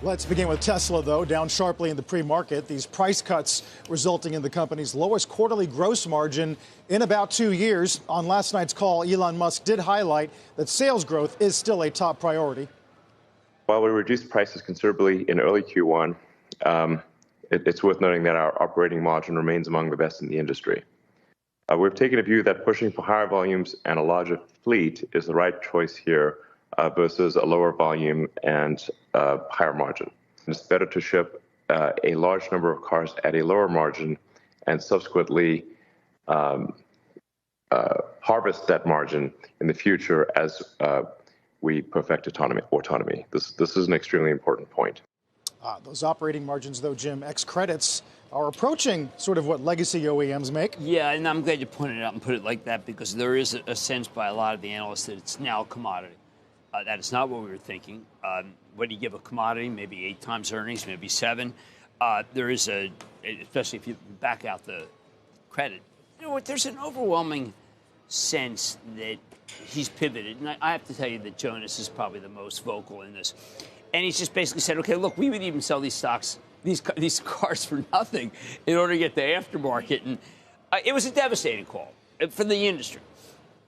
Let's begin with Tesla, though, down sharply in the pre-market. These price cuts resulting in the company's lowest quarterly gross margin in about 2 years. On last night's call, Elon Musk did highlight that sales growth is still a top priority. While we reduced prices considerably in early Q1, it's worth noting that our operating margin remains among the best in the industry. We've taken a view that pushing for higher volumes and a larger fleet is the right choice here versus a lower volume and higher margin. It's better to ship a large number of cars at a lower margin and subsequently harvest that margin in the future as we perfect autonomy. This is an extremely important point. Those operating margins, though, Jim, ex credits are approaching sort of what legacy OEMs make. Yeah, and I'm glad you pointed it out and put it like that, because there is a sense by a lot of the analysts that it's now a commodity. That is not what we were thinking. When you give a commodity, maybe 8 times earnings, maybe 7, there is especially if you back out the credit, you know what, there's an overwhelming sense that he's pivoted. And I have to tell you that Jonas is probably the most vocal in this. And he's just basically said, okay, look, we would even sell these cars for nothing in order to get the aftermarket. And it was a devastating call for the industry.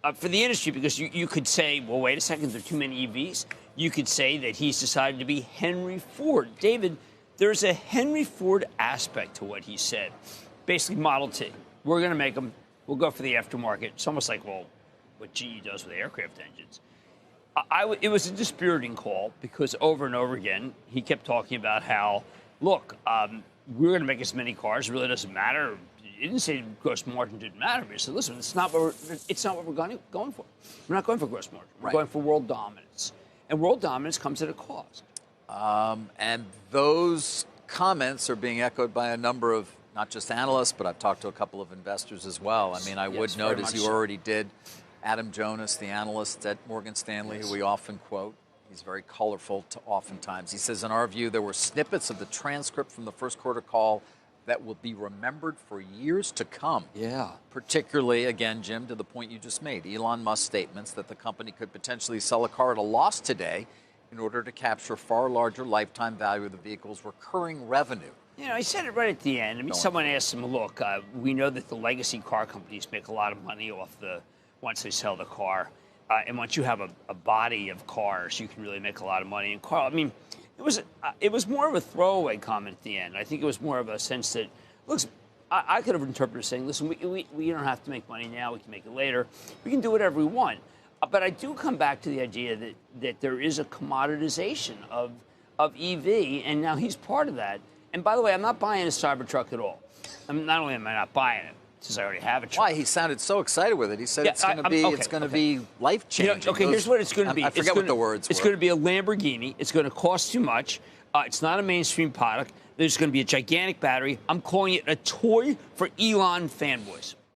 Because you could say, well, wait a second, there are too many EVs. You could say that he's decided to be Henry Ford. David, there's a Henry Ford aspect to what he said. Basically, Model T. We're going to make them. We'll go for the aftermarket. It's almost like, well, what GE does with aircraft engines. It was a dispiriting call because over and over again, he kept talking about how, look, we're going to make as many cars. It really doesn't matter. He didn't say gross margin didn't matter. He said, listen, it's not what we're going for. We're not going for gross margin. We're going for world dominance. And world dominance comes at a cost. And those comments are being echoed by a number of not just analysts, but I've talked to a couple of investors as well. I mean, I would note, as you already did, Adam Jonas, the analyst at Morgan Stanley, who we often quote. He's very colorful oftentimes. He says, in our view, there were snippets of the transcript from the first quarter call that will be remembered for years to come. Yeah. Particularly, again, Jim, to the point you just made, Elon Musk's statements that the company could potentially sell a car at a loss today in order to capture far larger lifetime value of the vehicle's recurring revenue. You know, he said it right at the end. I mean, someone asked him, look, we know that the legacy car companies make a lot of money off once they sell the car. And once you have a body of cars, you can really make a lot of money. And Carl, I mean, it was more of a throwaway comment at the end. I think it was more of a sense that, look, I could have interpreted it saying, listen, we don't have to make money now. We can make it later. We can do whatever we want. But I do come back to the idea that there is a commoditization of EV, and now he's part of that. And by the way, I'm not buying a Cybertruck at all. Not only am I not buying it, since I already have a truck. Why? He sounded so excited with it. He said it's going to be life-changing. You know, okay, here's what it's going to be. I forget what the words were. It's going to be a Lamborghini. It's going to cost too much. It's not a mainstream product. There's going to be a gigantic battery. I'm calling it a toy for Elon fanboys.